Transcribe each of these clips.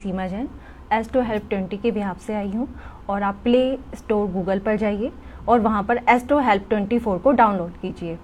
सीमा Jain astro help 20 के behalf से आई हूँ। और आप प्ले स्टोर गूगल पर जाइए और वहाँ पर एस्ट्रो हेल्प 24 को डाउनलोड कीजिए।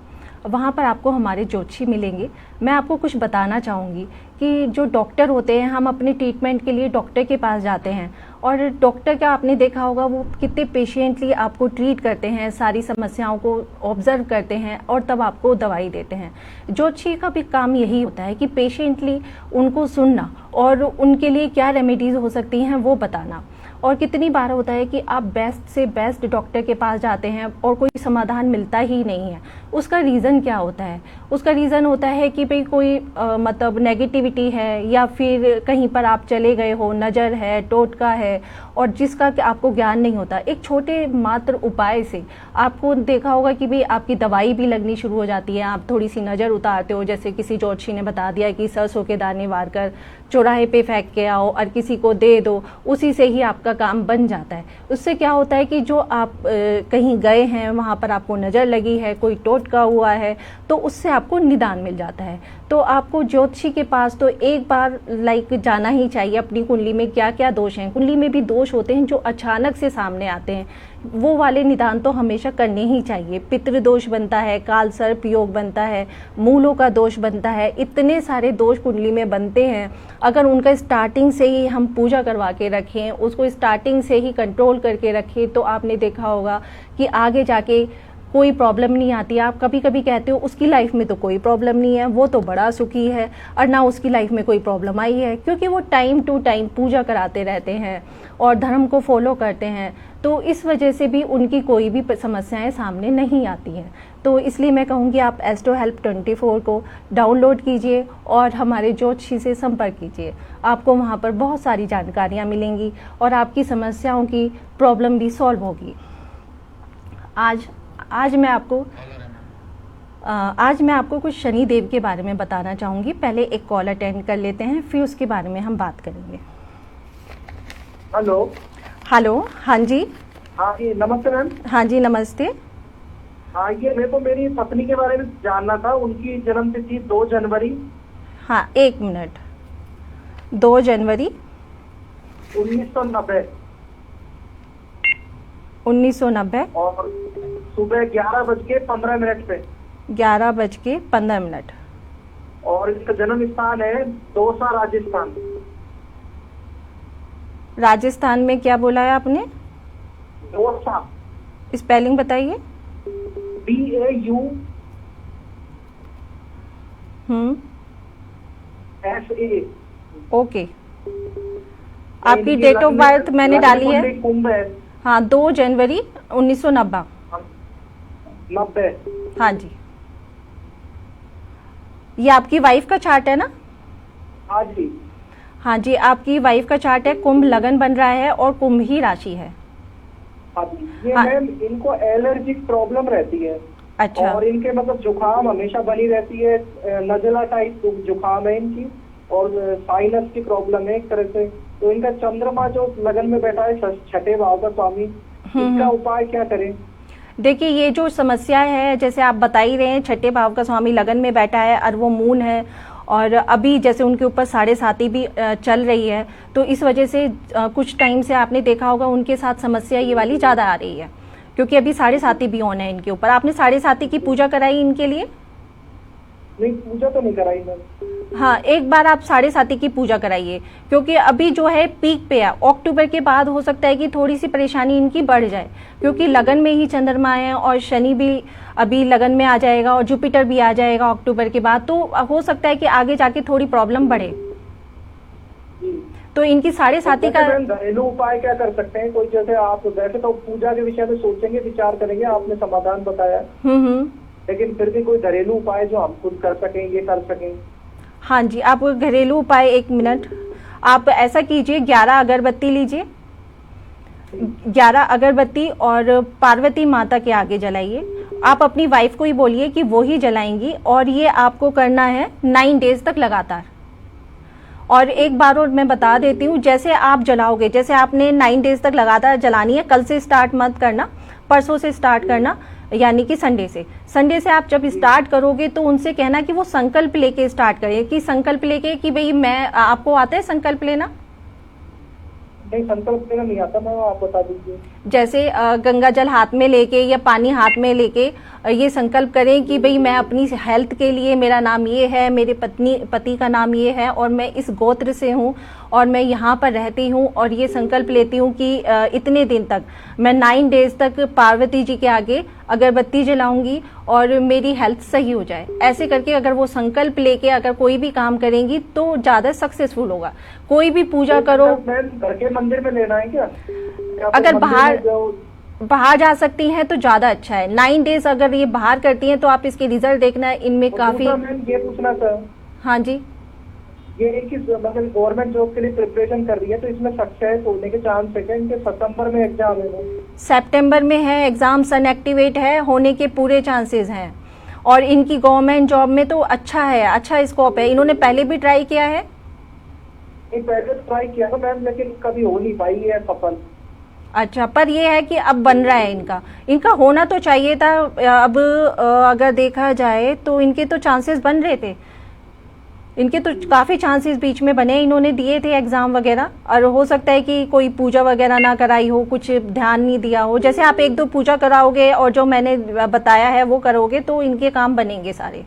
वहाँ पर आपको हमारे ज्योतिषी मिलेंगे। मैं आपको कुछ बताना चाहूँगी कि जो डॉक्टर होते हैं, हम अपने ट्रीटमेंट के लिए डॉक्टर के पास जाते हैं और डॉक्टर का आपने देखा होगा वो कितने पेशेंटली आपको ट्रीट करते हैं, सारी समस्याओं को ऑब्जर्व करते हैं और तब आपको दवाई देते हैं। ज्योतिषी का भी काम यही होता है कि पेशेंटली उनको सुनना और उनके लिए क्या रेमेडीज़ हो सकती हैं वो बताना। और कितनी बार होता है कि आप बेस्ट से बेस्ट डॉक्टर के पास जाते हैं और कोई समाधान मिलता ही नहीं है। उसका रीज़न क्या होता है? उसका रीज़न होता है कि भाई कोई मतलब नेगेटिविटी है या फिर कहीं पर आप चले गए हो, नज़र है, टोटका है और जिसका कि आपको ज्ञान नहीं होता। एक छोटे मात्र उपाय से आपको देखा होगा कि भाई आपकी दवाई भी लगनी शुरू हो जाती है। आप थोड़ी सी नज़र उतारते हो, जैसे किसी ज्योतिषी ने बता दिया कि सरसों के दाने वार कर चौराहे पे फेंक के आओ और किसी को दे दो, उसी से ही आपका काम बन जाता है। उससे क्या होता है कि जो आप कहीं गए हैं, वहाँ पर आपको नज़र लगी है, कोई टोटका हुआ है, तो उससे आपको निदान मिल जाता है। तो आपको ज्योतिषी के पास तो एक बार जाना ही चाहिए। अपनी कुंडली में क्या क्या दोष हैं, कुंडली में भी दोष होते हैं जो अचानक से सामने आते हैं, वो वाले निदान तो हमेशा करने ही चाहिए। पितृ दोष बनता है, काल सर्प योग बनता है, मूलों का दोष बनता है, इतने सारे दोष कुंडली में बनते हैं। अगर उनका स्टार्टिंग से ही हम पूजा करवा के रखें, उसको स्टार्टिंग से ही कंट्रोल करके रखें, तो आपने देखा होगा कि आगे जाके कोई प्रॉब्लम नहीं आती। आप कभी कभी कहते हो उसकी लाइफ में तो कोई प्रॉब्लम नहीं है, वो तो बड़ा सुखी है, और ना उसकी लाइफ में कोई प्रॉब्लम आई है, क्योंकि वो टाइम टू टाइम पूजा कराते रहते हैं और धर्म को फॉलो करते हैं। तो इस वजह से भी उनकी कोई भी समस्याएं सामने नहीं आती हैं। तो इसलिए मैं कहूँगी आप एस्ट्रो हेल्प 24 को डाउनलोड कीजिए और हमारे ज्योतिषी से संपर्क कीजिए। आपको वहाँ पर बहुत सारी जानकारियाँ मिलेंगी और आपकी समस्याओं की प्रॉब्लम भी सॉल्व होगी। आज मैं आपको कुछ शनि देव के बारे में बताना चाहूँगी। पहले एक कॉल अटेंड कर लेते हैं, फिर उसके बारे में हम बात करेंगे। हेलो। हाँ जी। हाँ जी, नमस्ते मैम। हाँ जी, नमस्ते। हाँ, ये मेरे को मेरी पत्नी के बारे में जानना था। उनकी जन्म तिथि 2 जनवरी। हाँ, 1 मिनट। 2 जनवरी 1990 और सुबह 11:15 पे। 11:15। और इसका जन्म स्थान है दौसा, राजस्थान। राजस्थान में क्या बोला है आपने? दौसा। स्पेलिंग बताइए। DAUSA। ओके। आपकी डेट ऑफ बर्थ मैंने डाली है। कुंभ है। हाँ, 2 जनवरी 1990। 90। हाँ जी। ये आपकी वाइफ का चार्ट है ना? हाँ जी। हाँ जी, आपकी वाइफ का चार्ट है। कुंभ लगन बन रहा है और कुंभ ही राशि है। हाँ जी। ये मैम इनको एलर्जिक प्रॉब्लम रहती है। अच्छा। और इनके मतलब जुकाम हमेशा बनी रहती है, नजला टाइप जुकाम है इनकी, और साइनस की प्रॉब्लम है एक तरह से। तो इनका चंद्रमा जो लगन में बैठा है 6ठे भाव का स्वामी, इसका उपाय क्या करें? देखिए, ये जो समस्या है, जैसे आप बता ही रहे हैं, 6ठे भाव का स्वामी लगन में बैठा है और वो मून है, और अभी जैसे उनके ऊपर 7.5 भी चल रही है, तो इस वजह से कुछ टाइम से आपने देखा होगा उनके साथ समस्या ये वाली ज़्यादा आ रही है, क्योंकि अभी 7.5 भी ऑन है इनके ऊपर। आपने 7.5 की पूजा कराई इनके लिए? नहीं, पूजा तो नहीं कराई मैम। हाँ, एक बार आप 7.5 की पूजा कराइए, क्योंकि अभी जो है पीक पे है। अक्टूबर के बाद हो सकता है कि थोड़ी सी परेशानी इनकी बढ़ जाए, क्योंकि लगन में ही चंद्रमा है और शनि भी अभी लगन में आ जाएगा और जुपिटर भी आ जाएगा अक्टूबर के बाद। तो हो सकता है कि आगे जाके थोड़ी प्रॉब्लम बढ़े। तो इनकी 7.5 का घरेलू उपाय क्या कर सकते हैं? कोई जैसे आप वैसे तो पूजा के विषय में सोचेंगे, विचार करेंगे, आपने समाधान बताया, लेकिन फिर भी कोई घरेलू उपाय जो हम खुद कर सकें, ये कर सकें? हाँ जी, आप घरेलू उपाय, 1 मिनट, आप ऐसा कीजिए, 11 अगरबत्ती लीजिए, 11 अगरबत्ती और पार्वती माता के आगे जलाइए। आप अपनी वाइफ को ही बोलिए कि वो ही जलाएंगी, और ये आपको करना है 9 डेज तक लगातार। और एक बार और मैं बता देती हूँ, जैसे आप जलाओगे, जैसे आपने 9 डेज तक लगातार जलानी है। कल से स्टार्ट मत करना, परसों से स्टार्ट करना, यानी कि संडे से आप जब स्टार्ट करोगे तो उनसे कहना कि वो संकल्प लेके स्टार्ट करें, कि संकल्प लेके कि भाई मैं, आपको आता है संकल्प लेना? नहीं, संकल्प लेना नहीं आता मैम, आप बता दीजिए। जैसे गंगा जल हाथ में लेके या पानी हाथ में लेके ये संकल्प करें कि भाई मैं अपनी हेल्थ के लिए, मेरा नाम ये है, मेरे पति का नाम ये है और मैं इस गोत्र से हूँ और मैं यहाँ पर रहती हूँ और ये संकल्प लेती हूँ कि इतने दिन तक मैं 9 डेज तक पार्वती जी के आगे अगरबत्ती जलाऊंगी और मेरी हेल्थ सही हो जाए। ऐसे करके अगर वो संकल्प लेके अगर कोई भी काम करेंगी तो ज़्यादा सक्सेसफुल होगा। कोई भी पूजा करो। मैम घर के मंदिर में लेना है क्या? अगर बाहर जा सकती हैं तो ज्यादा अच्छा है। 9 डेज अगर ये बाहर करती हैं तो आप इसके रिजल्ट देखना है, इनमें काफी। मैम ये पूछना था, हाँ जी, ये एक ही मतलब गवर्नमेंट जॉब के लिए प्रिपरेशन कर रही है तो इसमें सक्सेस होने के चांस है क्या? इनके सितंबर में एग्जाम है। सितंबर में है एग्जाम, सन एक्टिवेट है, होने के पूरे चांसेस हैं और इनकी गवर्नमेंट जॉब में तो अच्छा है, अच्छा स्कोप है। इन्होंने पहले भी ट्राई किया है? पहले ट्राई किया था मैम, लेकिन कभी हो नहीं पाई है सफल। अच्छा, पर ये है कि अब बन रहा है इनका होना तो चाहिए था। अब अगर देखा जाए तो इनके तो चांसेस बन रहे थे, इनके तो काफ़ी चांसेस बीच में बने, इन्होंने दिए थे एग्ज़ाम वगैरह। और हो सकता है कि कोई पूजा वगैरह ना कराई हो, कुछ ध्यान नहीं दिया हो। जैसे आप 1-2 पूजा कराओगे और जो मैंने बताया है वो करोगे तो इनके काम बनेंगे सारे।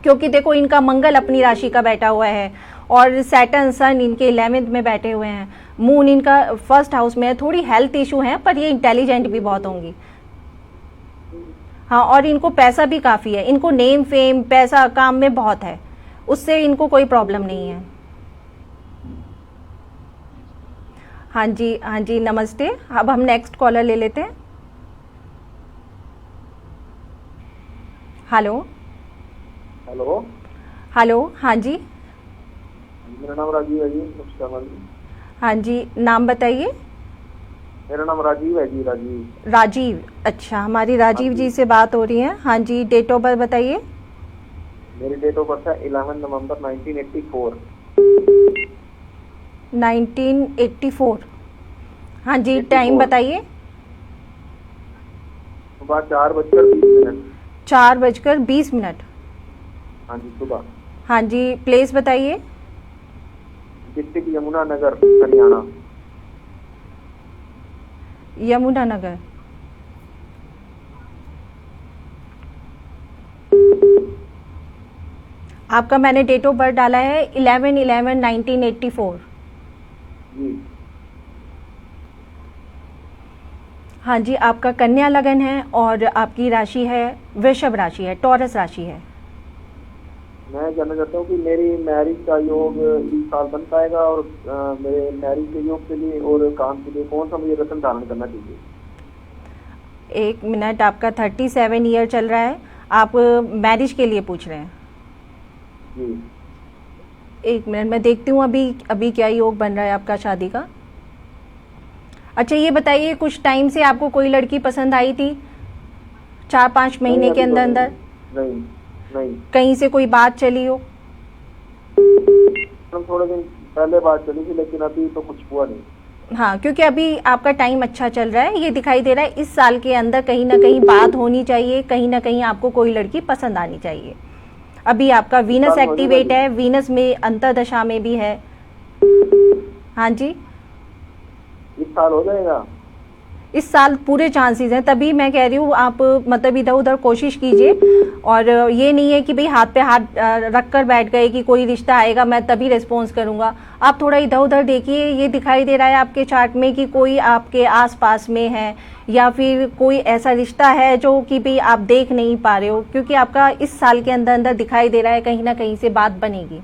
क्योंकि देखो इनका मंगल अपनी राशि का बैठा हुआ है और सैटर्न सन इनके 11th में बैठे हुए हैं, मून इनका 1st हाउस में है। थोड़ी हेल्थ इशू है पर ये इंटेलिजेंट भी बहुत होंगी। हाँ, और इनको पैसा भी काफ़ी है, इनको नेम फेम पैसा काम में बहुत है, उससे इनको कोई प्रॉब्लम नहीं है। हाँ जी, हाँ जी, नमस्ते। अब हम नेक्स्ट कॉलर ले लेते हैं। हेलो हेलो हेलो, हाँ जी, मेरा नाम राजीव है जी। नमस्कार जी। हाँ जी, नाम बताइए। मेरा नाम राजीव है जी। राजीव राजीव, अच्छा, हमारी राजीव जी से बात हो रही है। हाँ जी, डेट ऑफ बर्थ बताइए। मेरी डेट ऑफ बर्थ है 11 नवंबर 1984। 1984। हाँ जी, टाइम बताइए। सुबह 4:20। 4:20। हाँ जी, सुबह। हाँ जी, प्लेस बताइए। डिस्ट्रिक्ट यमुनानगर, हरियाणा। यमुनानगर। आपका मैंने डेट ऑफ बर्थ डाला है 11/11/1984। जी। हाँ जी, आपका कन्या लगन है और आपकी राशि है वृषभ राशि है, टॉरस राशि है। मैं जानना चाहता हूँ कि मेरी मैरिज का योग इस साल बन पाएगा और मेरे मैरिज के योग के लिए और काम के लिए कौन सा मुझे रत्न धारण करना चाहिए? 1 मिनट, आपका 37 ईयर चल रहा है, आप मैरिज के लिए पूछ रहे हैं? जी। 1 मिनट, मैं देखती हूँ अभी क्या योग बन रहा है आपका शादी का। अच्छा, ये बताइए कुछ टाइम से आपको कोई लड़की पसंद आई थी? 4-5 महीने के अंदर अंदर? नहीं। कहीं से कोई बात चली हो? थोड़े दिन पहले बात चली थी लेकिन अभी तो कुछ हुआ नहीं। हाँ, क्योंकि अभी आपका टाइम अच्छा चल रहा है, ये दिखाई दे रहा है। इस साल के अंदर कहीं ना कहीं बात होनी चाहिए, कहीं ना कहीं आपको कोई लड़की पसंद आनी चाहिए। अभी आपका वीनस एक्टिवेट है, वीनस में अंतर्दशा में भी है। हाँ जी, इस साल हो जाएगा? इस साल पूरे चांसेस हैं, तभी मैं कह रही हूँ आप मतलब इधर उधर कोशिश कीजिए। और ये नहीं है कि भाई हाथ पे हाथ रख कर बैठ गए कि कोई रिश्ता आएगा मैं तभी रिस्पॉन्स करूंगा। आप थोड़ा इधर उधर देखिए। ये दिखाई दे रहा है आपके चार्ट में कि कोई आपके आसपास में है या फिर कोई ऐसा रिश्ता है जो कि भाई आप देख नहीं पा रहे हो, क्योंकि आपका इस साल के अंदर अंदर दिखाई दे रहा है कहीं ना कहीं से बात बनेगी।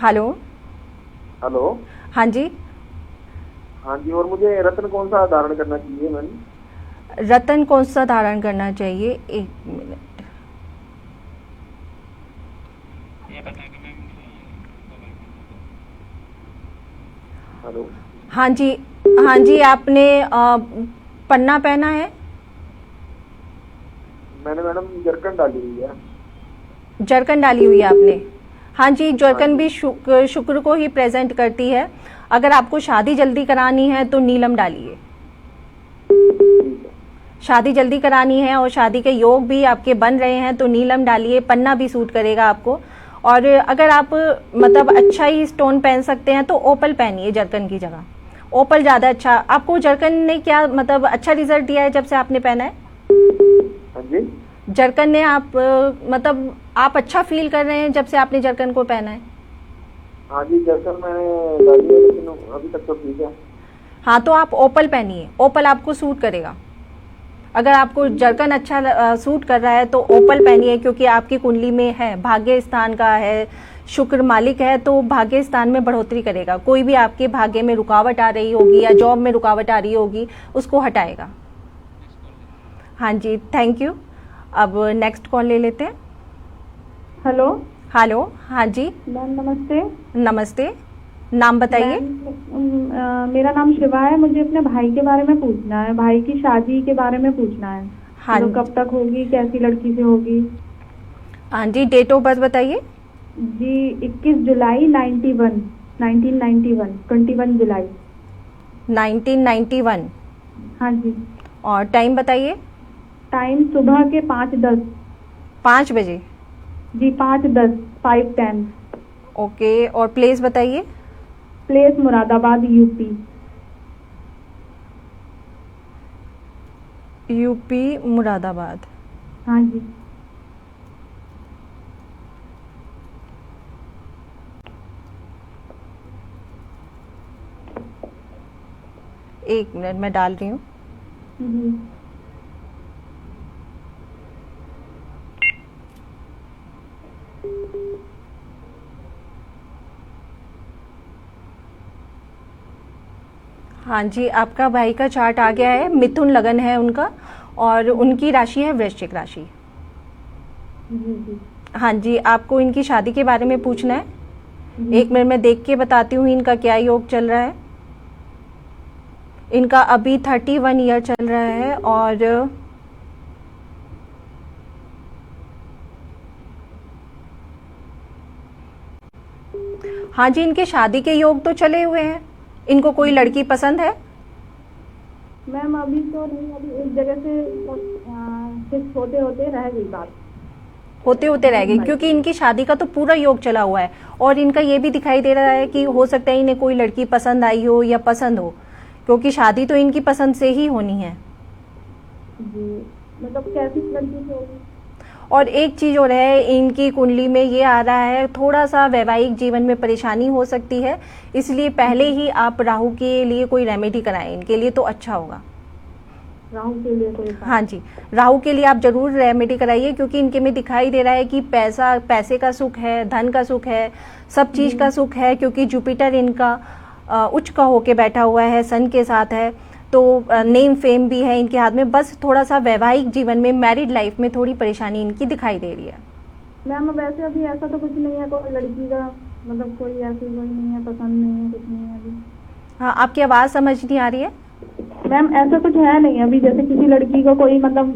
हेलो हेलो, हाँ जी, हाँ जी। और मुझे रत्न कौन सा धारण करना चाहिए मैम? रतन कौन सा धारण करना चाहिए? 1 मिनट। हेलो, हाँ जी, हाँ जी, आपने पन्ना पहना है? मैंने मैडम जरकन डाली हुई है। जरकन डाली हुई है आपने? हाँ जी, जरकन भी शुक्र को ही प्रेजेंट करती है। अगर आपको शादी जल्दी करानी है तो नीलम डालिए। शादी जल्दी करानी है और शादी के योग भी आपके बन रहे हैं तो नीलम डालिए, पन्ना भी सूट करेगा आपको। और अगर आप मतलब अच्छा ही स्टोन पहन सकते हैं तो ओपल पहनिए जरकन की जगह, ओपल ज़्यादा अच्छा। आपको जरकन ने क्या मतलब अच्छा रिजल्ट दिया है जब से आपने पहना है? हाँ जी। जरकन ने आप मतलब आप अच्छा फील कर रहे हैं जब से आपने जरकन को पहना है? हाँ जी, जर्कन मैंने डाली है लेकिन अभी तक तो ठीक है। हाँ, तो आप ओपल पहनिए, ओपल आपको सूट करेगा। अगर आपको जरकन अच्छा सूट कर रहा है तो ओपल पहनिए, क्योंकि आपकी कुंडली में है, भाग्य स्थान का है, शुक्र मालिक है, तो भाग्य स्थान में बढ़ोतरी करेगा। कोई भी आपके भाग्य में रुकावट आ रही होगी या जॉब में रुकावट आ रही होगी उसको हटाएगा। हाँ जी, थैंक यू। अब नेक्स्ट कॉल ले लेते हैं। हेलो। हेलो, हाँ जी। मैम नमस्ते। नमस्ते, नाम बताइए। मेरा नाम शिवा है। मुझे अपने भाई के बारे में पूछना है, भाई की शादी के बारे में पूछना है। हाँ तो कब तक होगी, कैसी लड़की से होगी? हाँ जी, डेट ऑफ बर्थ बताइए। जी 21 जुलाई 1991 21 जुलाई। 1991। हाँ जी। और टाइम बताइए। टाइम सुबह के 5:10। 5 बजे। जी 5:10, 5:10। ओके, और प्लेस बताइए। Place Moradabad, UP. UP Moradabad. हाँ जी। एक मिनट मैं डाल रही हूँ। जी। हाँ जी, आपका भाई का चार्ट आ गया है, मिथुन लगन है उनका, और उनकी राशि है वृश्चिक राशि। जी जी। हाँ जी, आपको इनकी शादी के बारे में पूछना है। एक मिनट मैं देख के बताती हूँ इनका क्या योग चल रहा है। इनका अभी 31 ईयर चल रहा है, और हाँ जी, इनके शादी के योग तो चले हुए हैं। इनको कोई लड़की पसंद है? मैम अभी तो नहीं, अभी एक जगह से फिक्स होते होते रह गई बात। होते होते रह गई, क्योंकि इनकी शादी का तो पूरा योग चला हुआ है, और इनका ये भी दिखाई दे रहा है कि हो सकता है इन्हें कोई लड़की पसंद आई हो या पसंद हो, क्योंकि शादी तो इनकी पसंद से ही होनी है। जी, मतलब कैसी लड़की से होगी? और एक चीज और है, इनकी कुंडली में ये आ रहा है थोड़ा सा वैवाहिक जीवन में परेशानी हो सकती है, इसलिए पहले ही आप राहु के लिए कोई रेमेडी कराएं इनके लिए तो अच्छा होगा। राहु के लिए कोई? हाँ जी, राहु के लिए आप जरूर रेमेडी कराइए, क्योंकि इनके में दिखाई दे रहा है कि पैसे का सुख है, धन का सुख है, सब चीज का सुख है, क्योंकि जुपिटर इनका उच्च का होके बैठा हुआ है, सन के साथ है, तो नेम फेम भी है इनके हाथ में। बस थोड़ा सा वैवाहिक जीवन में, मैरिड लाइफ में थोड़ी परेशानी इनकी दिखाई दे रही है। मैम वैसे अभी ऐसा तो कुछ नहीं है, कोई लड़की का मतलब कोई ऐसी कोई नहीं है, पसंद नहीं है, कुछ नहीं है अभी। हाँ, आपकी आवाज़ समझ नहीं आ रही है। मैम ऐसा कुछ है नहीं अभी, जैसे किसी लड़की को कोई मतलब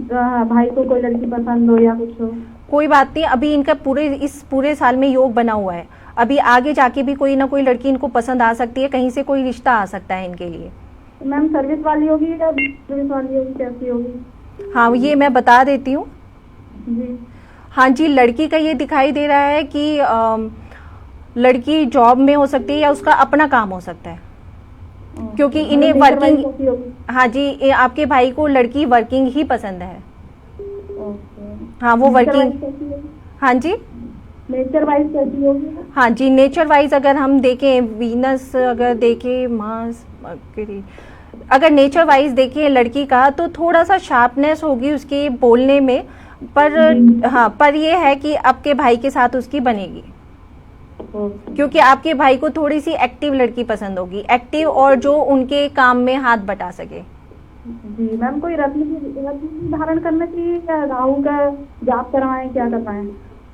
भाई को कोई लड़की पसंद हो या कुछ हो। कोई बात नहीं, अभी इनका इस पूरे साल में योग बना हुआ है, अभी आगे जाके भी कोई ना कोई लड़की इनको पसंद आ सकती है, कहीं से कोई रिश्ता आ सकता है इनके लिए। मैम सर्विस वाली होगी या सर्विस वाली होगी, कैसी होगी? हाँ, ये मैं बता देती हूँ। जी। हाँ जी, लड़की का ये दिखाई दे रहा है कि लड़की जॉब में हो सकती है या उसका अपना काम हो सकता है, क्योंकि इन्हें वर्किंग। हाँ जी, आपके भाई को लड़की वर्किंग ही पसंद है। हाँ, वो वर्किंग। हाँ जी, नेचर वाइज कैसी होगी? हाँ जी, नेचर वाइज अगर हम देखें, वीनस अगर देखें, मार्स, मर्करी, अगर नेचर वाइज देखें लड़की का, तो थोड़ा सा शार्पनेस होगी उसके बोलने में, पर हाँ, पर ये है कि आपके भाई के साथ उसकी बनेगी, क्योंकि आपके भाई को थोड़ी सी एक्टिव लड़की पसंद होगी, एक्टिव, और जो उनके काम में हाथ बटा सके। जी मैम, कोई रत्न धारण करना चाहिए या राहु का जाप करवाएं, क्या करवाएं?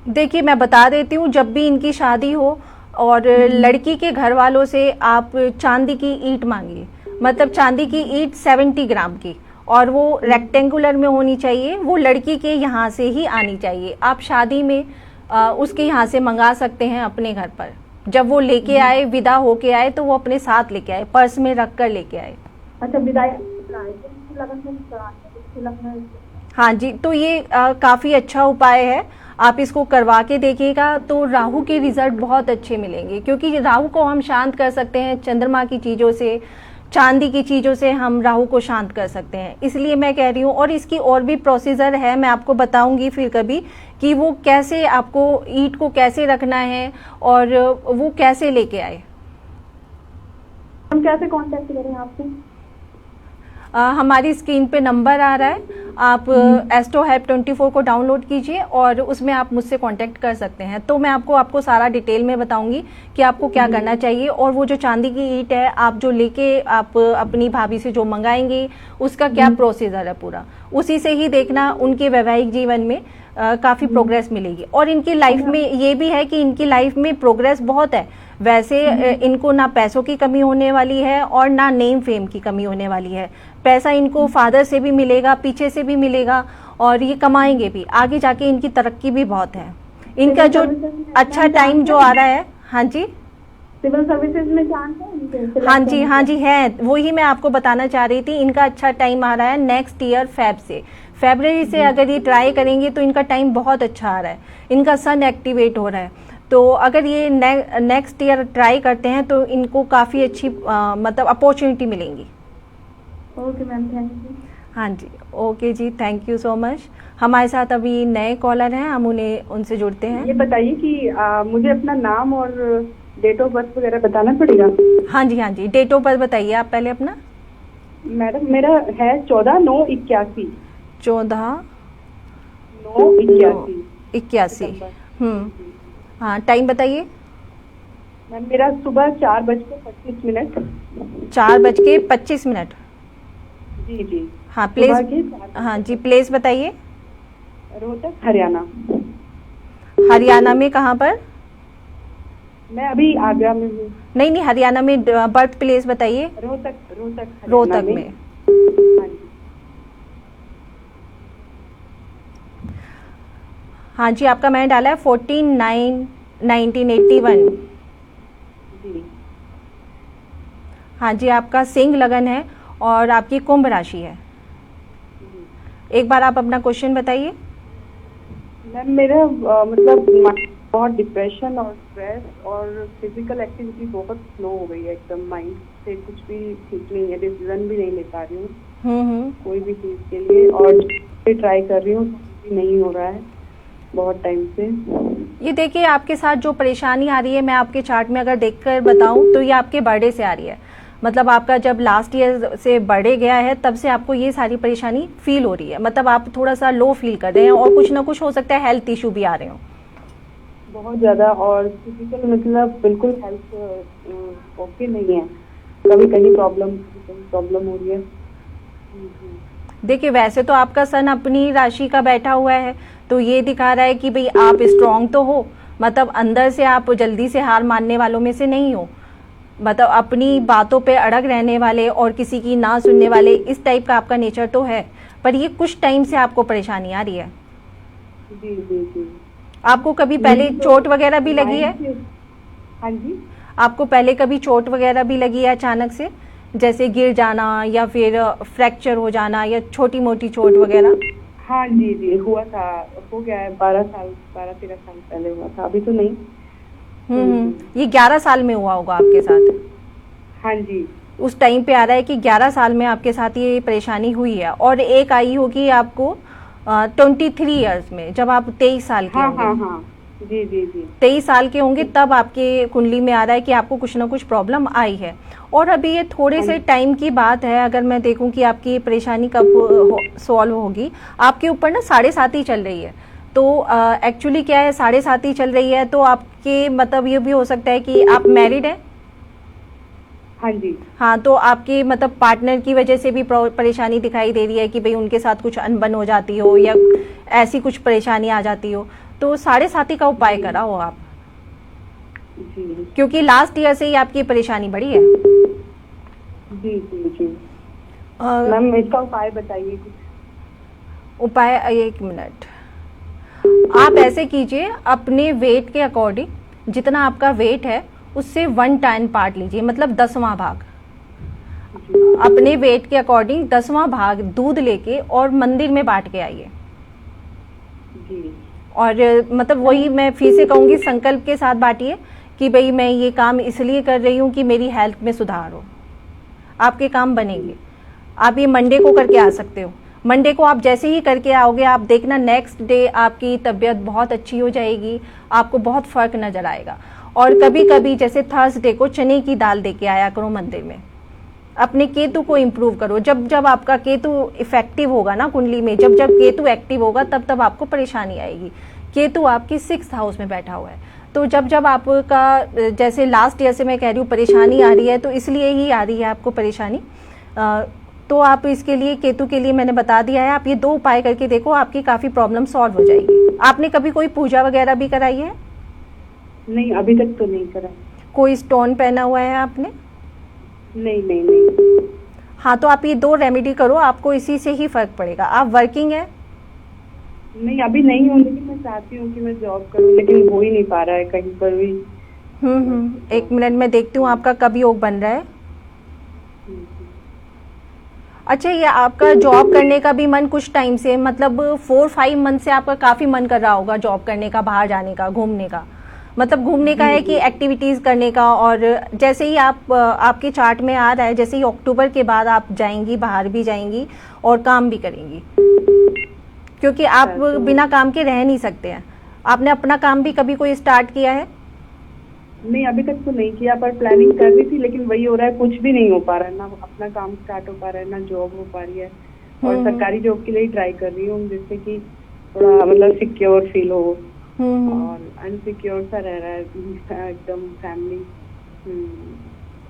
देखिए, मैं बता देती हूँ, जब भी इनकी शादी हो और लड़की के घर वालों से आप चांदी की ईंट मांगिए, मतलब चांदी की ईंट 70 ग्राम की, और वो रेक्टेंगुलर में होनी चाहिए, वो लड़की के यहाँ से ही आनी चाहिए। आप शादी में उसके यहाँ से मंगा सकते हैं अपने घर पर, जब वो लेके आए, विदा होके आए, तो वो अपने साथ लेके आए, पर्स में रख कर लेके आए। अच्छा, विदाई? हाँ जी, तो ये काफी अच्छा उपाय है। आप इसको करवा के देखिएगा तो राहु के रिजल्ट बहुत अच्छे मिलेंगे, क्योंकि राहु को हम शांत कर सकते हैं चंद्रमा की चीज़ों से, चांदी की चीज़ों से हम राहु को शांत कर सकते हैं। इसलिए मैं कह रही हूँ, और इसकी और भी प्रोसीजर है, मैं आपको बताऊंगी फिर कभी कि वो कैसे, आपको ईंट को कैसे रखना है और वो कैसे लेके आए। हम कैसे कांटेक्ट करें आपसे? हमारी स्क्रीन पे नंबर आ रहा है, आप एस्ट्रो हेल्प 24 को डाउनलोड कीजिए और उसमें आप मुझसे कांटेक्ट कर सकते हैं। तो मैं आपको सारा डिटेल में बताऊंगी कि आपको क्या करना चाहिए। और वो जो चांदी की ईंट है, आप जो लेके आप अपनी भाभी से जो मंगाएंगे, उसका क्या प्रोसीजर है पूरा, उसी से ही देखना उनके वैवाहिक जीवन में काफ़ी प्रोग्रेस मिलेगी। और इनकी लाइफ में ये भी है कि इनकी लाइफ में प्रोग्रेस बहुत है। वैसे इनको ना पैसों की कमी होने वाली है और ना नेम फेम की कमी होने वाली है। पैसा इनको फादर से भी मिलेगा, पीछे से भी मिलेगा, और ये कमाएंगे भी आगे जाके। इनकी तरक्की भी बहुत है। इनका जो अच्छा टाइम जो आ रहा है, हाँ जी, सिविल सर्विसेज में चांस है इनके? हाँ जी है, वही मैं आपको बताना चाह रही थी। इनका अच्छा टाइम आ रहा है नेक्स्ट ईयर फरवरी से अगर ये ट्राई करेंगे तो इनका टाइम बहुत अच्छा आ रहा है। इनका सन एक्टिवेट हो रहा है, तो अगर ये नेक्स्ट ईयर ट्राई करते हैं तो इनको काफ़ी अच्छी मतलब अपॉर्चुनिटी मिलेंगी। Okay ma'am, thank you. हाँ जी, ओके जी, थैंक यू सो मच। हमारे साथ अभी नए कॉलर हैं, हम उनसे जुड़ते हैं। ये बताइए कि मुझे अपना नाम और डेट ऑफ बर्थ वगैरह बताना पड़ेगा? हाँ जी, डेट ऑफ बर्थ बताइए आप पहले अपना। मैडम मेरा है 14/9/81। 14/9/81। हाँ, टाइम बताइए। मैम मेरा सुबह 4:25। 4:25। जी। हाँ, प्लेस, हाँ जी, प्लेस बताइए। रोहतक, हरियाणा। हरियाणा में कहाँ पर? मैं अभी आगरा में हूँ। नहीं, हरियाणा में बर्थ प्लेस बताइए। रोहतक में। हाँ जी। हाँ जी, आपका मैंने डाला है 14/9/1981। जी। हाँ जी, आपका सिंह लगन है और आपकी कुंभ राशि है। एक बार आप अपना क्वेश्चन बताइए। मैम मेरा मतलब बहुत डिप्रेशन और स्ट्रेस और फिजिकल एक्टिविटी बहुत स्लो हो गई है एकदम। माइंड से कुछ भी ठीक नहीं है, डिसीजन भी नहीं ले पा रही हूँ कोई भी चीज़ के लिए, और ट्राई कर रही हूँ, भी नहीं हो रहा है बहुत टाइम से। ये देखिए, आपके साथ जो परेशानी आ रही है, मैं आपके चार्ट में अगर देखकर बताऊं तो ये आपके बर्थडे से आ रही है। मतलब आपका जब लास्ट ईयर से बर्थडे गया है तब से आपको ये सारी परेशानी फील हो रही है। मतलब आप थोड़ा सा लो फील कर रहे हैं और कुछ ना कुछ हो सकता है हेल्थ इशू भी आ रहे हो बहुत ज़्यादा। और फिजिकल मतलब बिल्कुल हेल्थ ओके नहीं है, कभी कहीं प्रॉब्लम हो रही है। देखिए, वैसे तो आपका सन अपनी राशि का बैठा हुआ है, तो ये दिखा रहा है कि भाई आप स्ट्रांग तो हो, मतलब अंदर से आप जल्दी से हार मानने वालों में से नहीं हो। मतलब अपनी बातों पे अड़ग रहने वाले और किसी की ना सुनने वाले, इस टाइप का आपका नेचर तो है। पर ये कुछ टाइम से आपको परेशानी आ रही है। जी। आपको कभी पहले चोट वगैरह भी लगी है? हाँ जी। आपको पहले कभी चोट वगैरह भी लगी है अचानक से, जैसे गिर जाना या फिर फ्रैक्चर हो जाना या छोटी मोटी चोट वगैरह? हाँ जी हुआ था, हो गया है 12-13 साल पहले हुआ था, अभी तो नहीं। ये 11 साल में हुआ होगा आपके साथ? हाँ जी। उस टाइम पे आ रहा है कि 11 साल में आपके साथ ये परेशानी हुई है। और एक आई होगी आपको 23 इयर्स में, जब आप 23 साल के होंगे। हाँ। जी 23 साल के होंगे तब आपके कुंडली में आ रहा है कि आपको कुछ ना कुछ प्रॉब्लम आई है। और अभी ये थोड़े से टाइम की बात है, अगर मैं देखूं कि आपकी परेशानी कब सॉल्व होगी। आपके ऊपर ना 7.5 चल रही है, तो एक्चुअली क्या है, 7.5 चल रही है, तो आपके मतलब ये भी हो सकता है कि आप मैरिड हैं। हाँ जी। हाँ, तो आपके मतलब पार्टनर की वजह से भी परेशानी दिखाई दे रही है कि भाई उनके साथ कुछ अनबन हो जाती हो या ऐसी कुछ परेशानी आ जाती हो, तो 7.5 का उपाय कराओ आप जी। क्योंकि लास्ट ईयर से ही आपकी परेशानी बढ़ी है। जी। मैम इसका उपाय बताइए कुछ। उपाय, एक मिनट, आप ऐसे कीजिए, अपने वेट के अकॉर्डिंग, जितना आपका वेट है उससे 1/10 पार्ट लीजिए, मतलब 10वां भाग। अपने वेट के अकॉर्डिंग 10वां भाग दूध लेके और मंदिर में बांट के आइए। और मतलब वही मैं फिर से कहूँगी, संकल्प के साथ बांटिए कि भाई मैं ये काम इसलिए कर रही हूँ कि मेरी हेल्थ में सुधार हो। आपके काम बनेंगे। आप ये मंडे को करके आ सकते हो। मंडे को आप जैसे ही करके आओगे, आप देखना नेक्स्ट डे आपकी तबीयत बहुत अच्छी हो जाएगी, आपको बहुत फर्क नजर आएगा। और कभी कभी जैसे थर्सडे को चने की दाल दे के आया करो मंदिर में। अपने केतु को इम्प्रूव करो। जब जब आपका केतु इफेक्टिव होगा ना कुंडली में, जब जब केतु एक्टिव होगा तब तब आपको परेशानी आएगी। केतु आपकी 6th हाउस में बैठा हुआ है, तो जब जब आपका जैसे लास्ट ईयर से मैं कह रही हूँ परेशानी आ रही है, तो इसलिए ही आ रही है आपको परेशानी। तो आप इसके लिए, केतु के लिए मैंने बता दिया है, आप ये 2 उपाय करके देखो, आपकी काफ़ी प्रॉब्लम सॉल्व हो जाएगी। आपने कभी कोई पूजा वगैरह भी कराई है? नहीं, अभी तक तो नहीं करा। कोई स्टोन पहना हुआ है आपने? नहीं नहीं नहीं। हाँ, तो आप ये 2 रेमेडी करो, आपको इसी से ही फर्क पड़ेगा। आप वर्किंग है? नहीं, अभी नहीं हूँ, लेकिन मैं चाहती हूँ कि मैं जॉब करूँ, लेकिन हो ही नहीं पा रहा है कहीं पर भी। 1 मिनट में देखती हूँ आपका कब योग बन रहा है। अच्छा, ये आपका जॉब करने का भी मन कुछ टाइम से, मतलब 4-5 मंथ से आपका काफी मन कर रहा होगा जॉब करने का, बाहर जाने का, घूमने का। मतलब घूमने का है कि एक्टिविटीज करने का। और जैसे ही आप आपके चार्ट में आ रहा है, जैसे ही अक्टूबर के बाद आप जाएंगी, बाहर भी जाएंगी और काम भी करेंगी, क्योंकि आप बिना काम के रह नहीं सकते हैं। आपने अपना काम भी कभी कोई स्टार्ट किया है? नहीं, अभी तक तो नहीं किया, पर प्लानिंग कर रही थी, लेकिन वही हो रहा है, कुछ भी नहीं हो पा रहा है। ना अपना काम स्टार्ट हो पा रहा है, ना जॉब हो पा रही है। और सरकारी जॉब के लिए ट्राई कर रही हूँ, जिससे कि थोड़ा मतलब सिक्योर फील हो। और अनसिक्योर सा रह रहा है एकदम फैमिली।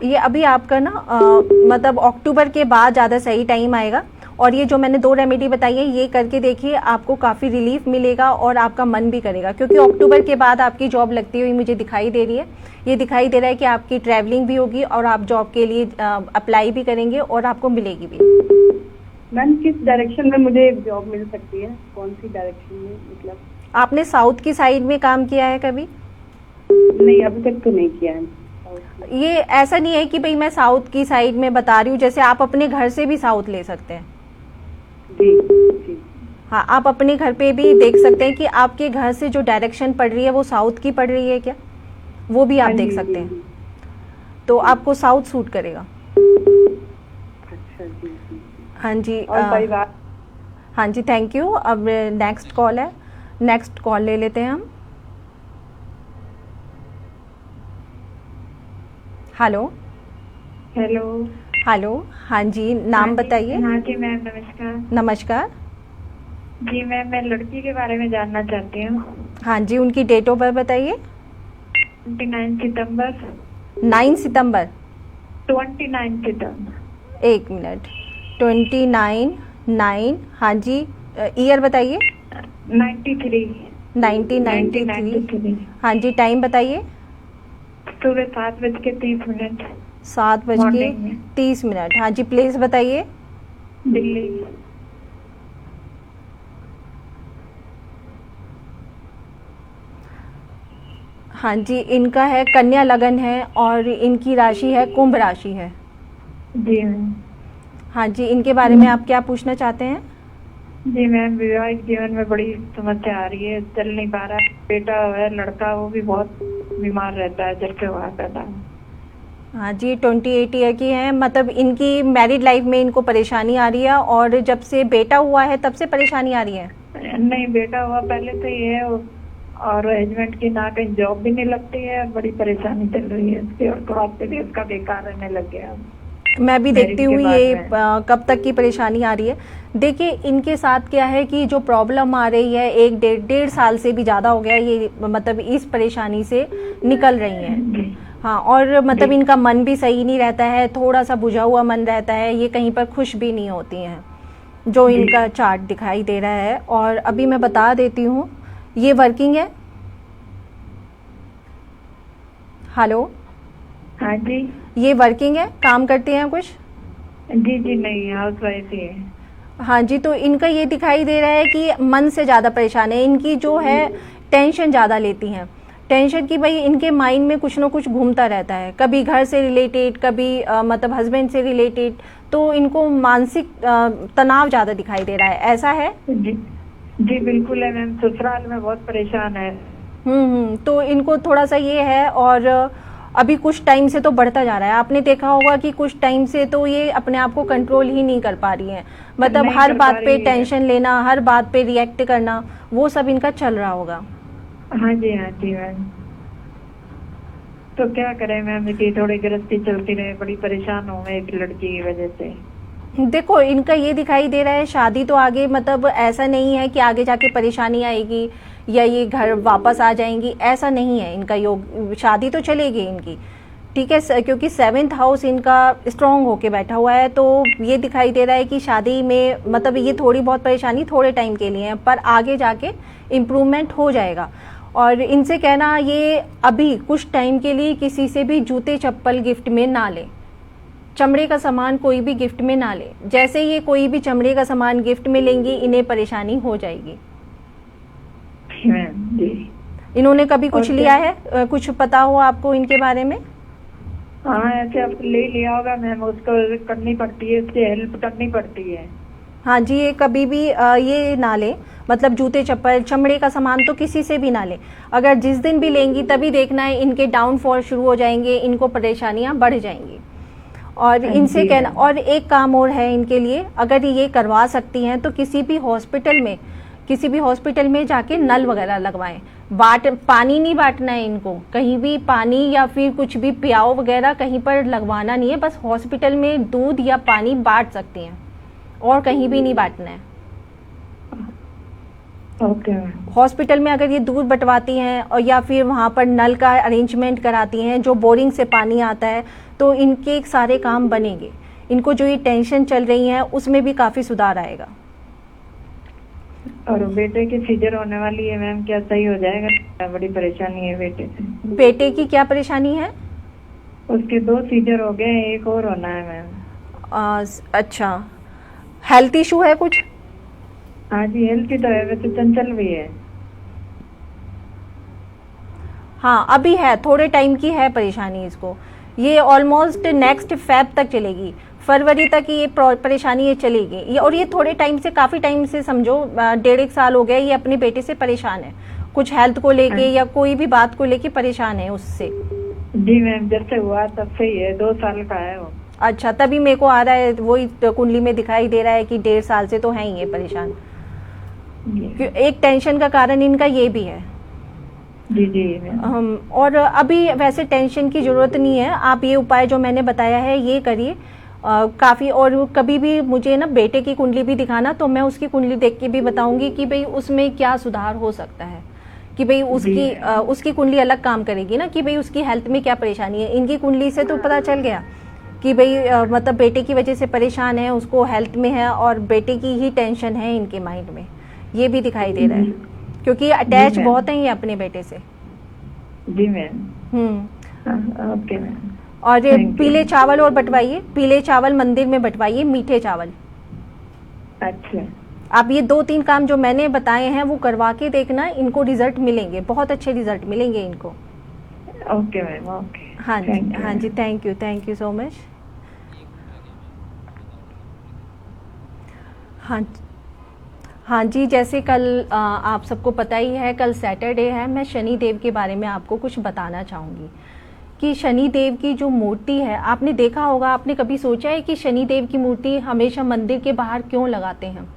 ये अभी आपका ना मतलब अक्टूबर के बाद ज़्यादा सही टाइम आएगा। और ये जो मैंने 2 रेमेडी बताई है, ये करके देखिए, आपको काफ़ी रिलीफ मिलेगा और आपका मन भी करेगा, क्योंकि अक्टूबर के बाद आपकी जॉब लगती हुई मुझे दिखाई दे रही है। ये दिखाई दे रहा है कि आपकी ट्रैवलिंग भी होगी और आप जॉब के लिए अप्लाई भी करेंगे और आपको मिलेगी भी। मैम, किस डायरेक्शन में मुझे जॉब मिल सकती है? कौन सी डायरेक्शन में? मतलब आपने साउथ की साइड में काम किया है कभी? नहीं, अभी तक तो नहीं किया है। ये ऐसा नहीं है कि भाई मैं साउथ की साइड में बता रही हूँ, जैसे आप अपने घर से भी साउथ ले सकते हैं। जी। हाँ, आप अपने घर पे भी देख सकते हैं कि आपके घर से जो डायरेक्शन पड़ रही है वो साउथ की पड़ रही है क्या, वो भी आप देख सकते हैं। तो आपको साउथ सूट करेगा। अच्छा जी। हाँ जी। और परिवार? हाँ जी, थैंक यू। अब नेक्स्ट कॉल है, नेक्स्ट कॉल ले लेते हैं हम। हेलो। हाँ जी, नाम बताइए। हाँ जी मैम, नमस्कार। नमस्कार जी मैम, मैं लड़की के बारे में जानना चाहती हूँ। हाँ जी, उनकी डेट ऑफ बर्थ बताइए। 29 सितंबर। 9 सितंबर। 29 सितंबर। 1 मिनट। 29/9। हाँ जी, ईयर बताइए। 93। 1993। हाँ जी, टाइम बताइए। सुबह 7:30। 7:30। हाँ जी, प्लेस बताइए। दिल्ली। हाँ जी, इनका है कन्या लगन है और इनकी राशि है कुंभ राशि है। जी मैम। हाँ जी, इनके बारे में आप क्या पूछना चाहते हैं? जी मैम, विवाहित जीवन में बड़ी समस्या आ रही है, चल नहीं पा रहा है। बेटा है लड़का, वो भी बहुत बीमार रहता है जब से हुआ पैदा। हाँ जी, 28 ईयर की हैं, मतलब इनकी मैरिड लाइफ में इनको परेशानी आ रही है। और जब से बेटा हुआ है तब से परेशानी आ रही है? नहीं, बेटा हुआ पहले से ही है, और हस्बैंड की ना कहीं जॉब भी नहीं लगती है, बड़ी परेशानी चल रही है इसकी, और थोड़ा भी उसका बेकार रहने लग गया। मैं भी देखती हूँ ये कब तक की परेशानी आ रही है। देखिए, इनके साथ क्या है कि जो प्रॉब्लम आ रही है 1-1.5 साल से भी ज़्यादा हो गया ये, मतलब इस परेशानी से निकल रही हैं। हाँ, और मतलब इनका मन भी सही नहीं रहता है, थोड़ा सा बुझा हुआ मन रहता है, ये कहीं पर खुश भी नहीं होती हैं, जो इनका चार्ट दिखाई दे रहा है। और अभी मैं बता देती हूँ, ये वर्किंग है। हेलो। हाँ जी। ये वर्किंग है, काम करते हैं कुछ? जी नहीं, हाउसवाइफ ही है। हाँ जी, तो इनका ये दिखाई दे रहा है कि मन से ज़्यादा परेशान है। इनकी जो है टेंशन ज़्यादा लेती हैं, टेंशन की भाई इनके माइंड में कुछ ना कुछ घूमता रहता है, कभी घर से रिलेटेड, कभी मतलब हस्बैंड से रिलेटेड। तो इनको मानसिक तनाव ज़्यादा दिखाई दे रहा है, ऐसा है? जी जी बिल्कुल है मैम, ससुराल में बहुत परेशान है। तो इनको थोड़ा सा ये है, और अभी कुछ टाइम से तो बढ़ता जा रहा है। आपने देखा होगा कि कुछ टाइम से तो ये अपने आप को कंट्रोल ही नहीं कर पा रही हैं, मतलब नहीं हर कर बात पा पे रही है। टेंशन लेना, हर बात पे रिएक्ट करना, वो सब इनका चल रहा होगा। हाँ जी मैम। तो क्या करें मैम, कि थोड़ी गृहस्थी चलती रहे, बड़ी परेशान हूँ मैं एक लड़की की वजह से। देखो इनका ये दिखाई दे रहा है, शादी तो आगे, मतलब ऐसा नहीं है कि आगे जाके परेशानी आएगी या ये घर वापस आ जाएंगी, ऐसा नहीं है इनका योग। शादी तो चलेगी इनकी, ठीक है, क्योंकि 7th हाउस इनका स्ट्रांग होके बैठा हुआ है। तो ये दिखाई दे रहा है कि शादी में मतलब ये थोड़ी बहुत परेशानी थोड़े टाइम के लिए है, पर आगे जाके इम्प्रूवमेंट हो जाएगा। और इनसे कहना, ये अभी कुछ टाइम के लिए किसी से भी जूते चप्पल गिफ्ट में ना ले, चमड़े का सामान कोई भी गिफ्ट में ना ले। जैसे ये कोई भी चमड़े का सामान गिफ्ट में लेंगी, इन्हें परेशानी हो जाएगी। मैम जी। इन्होंने कभी कुछ और लिया है, कुछ पता हो आपको इनके बारे में? हाँ ऐसे अब ले लिया होगा मैम, उसको करनी पड़ती है, उससे हेल्प करनी पड़ती है। हाँ जी, ये कभी भी ये ना ले, मतलब जूते चप्पल चमड़े का सामान तो किसी से भी ना ले। अगर जिस दिन भी लेंगी तभी देखना है इनके डाउनफॉल शुरू हो जाएंगे, इनको परेशानियां बढ़ जाएंगी। और इनसे कहना, और एक काम और है इनके लिए, अगर ये करवा सकती हैं तो किसी भी हॉस्पिटल में जाके नल वगैरह लगवाएं। पानी नहीं बांटना है इनको, कहीं भी पानी या फिर कुछ भी पियाओ वगैरह कहीं पर लगवाना नहीं है, बस हॉस्पिटल में दूध या पानी बांट सकती हैं और कहीं भी नहीं बांटना है। ओके। हॉस्पिटल में अगर ये दूध बंटवाती हैं और या फिर वहाँ पर नल का अरेंजमेंट कराती हैं, जो बोरिंग से पानी आता है, तो इनके सारे काम बनेंगे। इनको जो ये टेंशन चल रही है उसमें भी काफ़ी सुधार आएगा। और बेटे की सीजर होने वाली है मैम, क्या सही हो जाएगा? बड़ी परेशानी है बेटे से। बेटे की क्या परेशानी है? उसके 2 सीजर हो गए, एक और होना है मैम। अच्छा, हेल्थ इशू है कुछ? हाँ जी, हेल्थ की तो है, वैसे चंचल भी है। हाँ अभी है, थोड़े टाइम की है परेशानी इसको। ये ऑलमोस्ट नेक्स्ट फेब तक चलेगी, फरवरी तक ये परेशानी ये चलेगी। और ये थोड़े टाइम से, काफ़ी टाइम से समझो 1.5 साल हो गए ये अपने बेटे से परेशान है, कुछ हेल्थ को लेके या कोई भी बात को लेके परेशान है उससे। जी मैम, जब से हुआ तब से ही है, 2 साल का है वो। अच्छा, तभी मेरे को आ रहा है, वही कुंडली में दिखाई दे रहा है कि 1.5 साल से तो है ही ये परेशान। एक टेंशन का कारण इनका ये भी है। जी जी। और अभी वैसे टेंशन की जरूरत नहीं है, आप ये उपाय जो मैंने बताया है ये करिए काफ़ी। और कभी भी मुझे ना बेटे की कुंडली भी दिखाना, तो मैं उसकी कुंडली देख के भी बताऊंगी कि भाई उसमें क्या सुधार हो सकता है, कि भाई उसकी कुंडली अलग काम करेगी ना, कि भाई उसकी हेल्थ में क्या परेशानी है। इनकी कुंडली से तो पता चल गया कि भाई मतलब बेटे की वजह से परेशान है, उसको हेल्थ में है और बेटे की ही टेंशन है इनके माइंड में, ये भी दिखाई दे रहा है, क्योंकि अटैच बहुत हैं ये अपने बेटे से। जी मैम। Okay ma'am. और पीले चावल और बंटवाइए, पीले चावल मंदिर में बंटवाइए, मीठे चावल। अच्छा। आप ये 2-3 काम जो मैंने बताए हैं वो करवा के देखना, इनको रिजल्ट मिलेंगे, बहुत अच्छे रिजल्ट मिलेंगे इनको। Okay ma'am, okay. हाँ जी, हाँ जी, थैंक यू सो मच। हाँ जी, जैसे कल आप सबको पता ही है, कल सैटरडे है। मैं शनि देव के बारे में आपको कुछ बताना चाहूँगी कि शनि देव की जो मूर्ति है, आपने देखा होगा, आपने कभी सोचा है कि शनि देव की मूर्ति हमेशा मंदिर के बाहर क्यों लगाते हैं?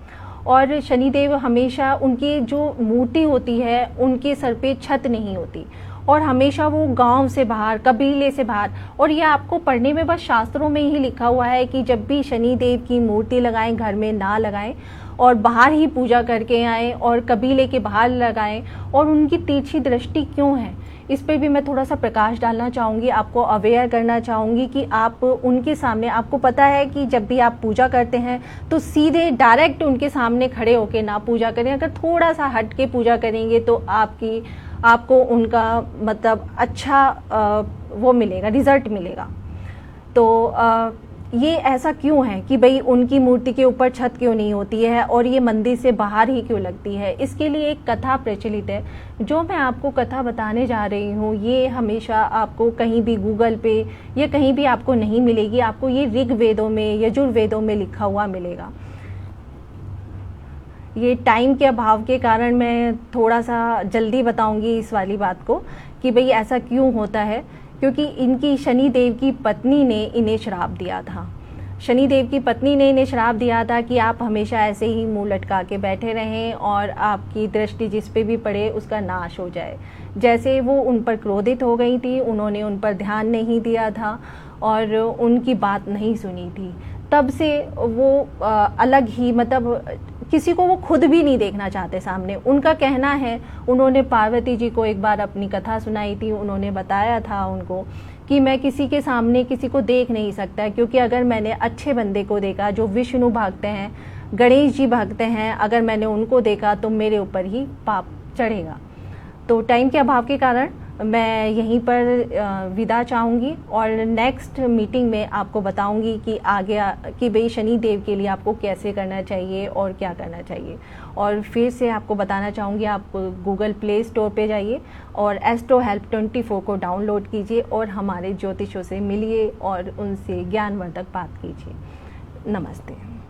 और शनि देव हमेशा, उनकी जो मूर्ति होती है उनके सर पे छत नहीं होती, और हमेशा वो गांव से बाहर, कबीले से बाहर। और ये आपको पढ़ने में बस शास्त्रों में ही लिखा हुआ है कि जब भी शनि देव की मूर्ति लगाएं, घर में ना लगाएं और बाहर ही पूजा करके आएँ और कबीले के बाहर लगाएं। और उनकी तिरछी दृष्टि क्यों है, इस पर भी मैं थोड़ा सा प्रकाश डालना चाहूँगी, आपको अवेयर करना चाहूँगी कि आप उनके सामने, आपको पता है कि जब भी आप पूजा करते हैं तो सीधे डायरेक्ट उनके सामने खड़े होके ना पूजा करें। अगर थोड़ा सा हट के पूजा करेंगे तो आपको उनका मतलब अच्छा वो मिलेगा, रिजल्ट मिलेगा। तो ये ऐसा क्यों है कि भाई उनकी मूर्ति के ऊपर छत क्यों नहीं होती है और ये मंदिर से बाहर ही क्यों लगती है? इसके लिए एक कथा प्रचलित है, जो मैं आपको कथा बताने जा रही हूँ। ये हमेशा आपको कहीं भी गूगल पे या कहीं भी आपको नहीं मिलेगी, आपको ये ऋग्वेदों में, यजुर्वेदों में लिखा हुआ मिलेगा। ये टाइम के अभाव के कारण मैं थोड़ा सा जल्दी बताऊंगी इस वाली बात को कि भाई ऐसा क्यों होता है, क्योंकि इनकी शनिदेव की पत्नी ने इन्हें श्राप दिया था। शनिदेव की पत्नी ने इन्हें श्राप दिया था कि आप हमेशा ऐसे ही मुंह लटका के बैठे रहें और आपकी दृष्टि जिस पे भी पड़े उसका नाश हो जाए। जैसे वो उन पर क्रोधित हो गई थी, उन्होंने उन पर ध्यान नहीं दिया था और उनकी बात नहीं सुनी थी, तब से वो अलग ही, मतलब किसी को वो खुद भी नहीं देखना चाहते सामने। उनका कहना है, उन्होंने पार्वती जी को एक बार अपनी कथा सुनाई थी, उन्होंने बताया था उनको कि मैं किसी के सामने किसी को देख नहीं सकता, क्योंकि अगर मैंने अच्छे बंदे को देखा जो विष्णु भक्त हैं, गणेश जी भक्त हैं, अगर मैंने उनको देखा तो मेरे ऊपर ही पाप चढ़ेगा। तो टाइम के अभाव के कारण मैं यहीं पर विदा चाहूँगी और नेक्स्ट मीटिंग में आपको बताऊँगी कि आगे कि भाई शनि देव के लिए आपको कैसे करना चाहिए और क्या करना चाहिए। और फिर से आपको बताना चाहूँगी, आप गूगल प्ले स्टोर पे जाइए और एस्ट्रो हेल्प 24 को डाउनलोड कीजिए और हमारे ज्योतिषों से मिलिए और उनसे ज्ञानवर्धक बात कीजिए। नमस्ते।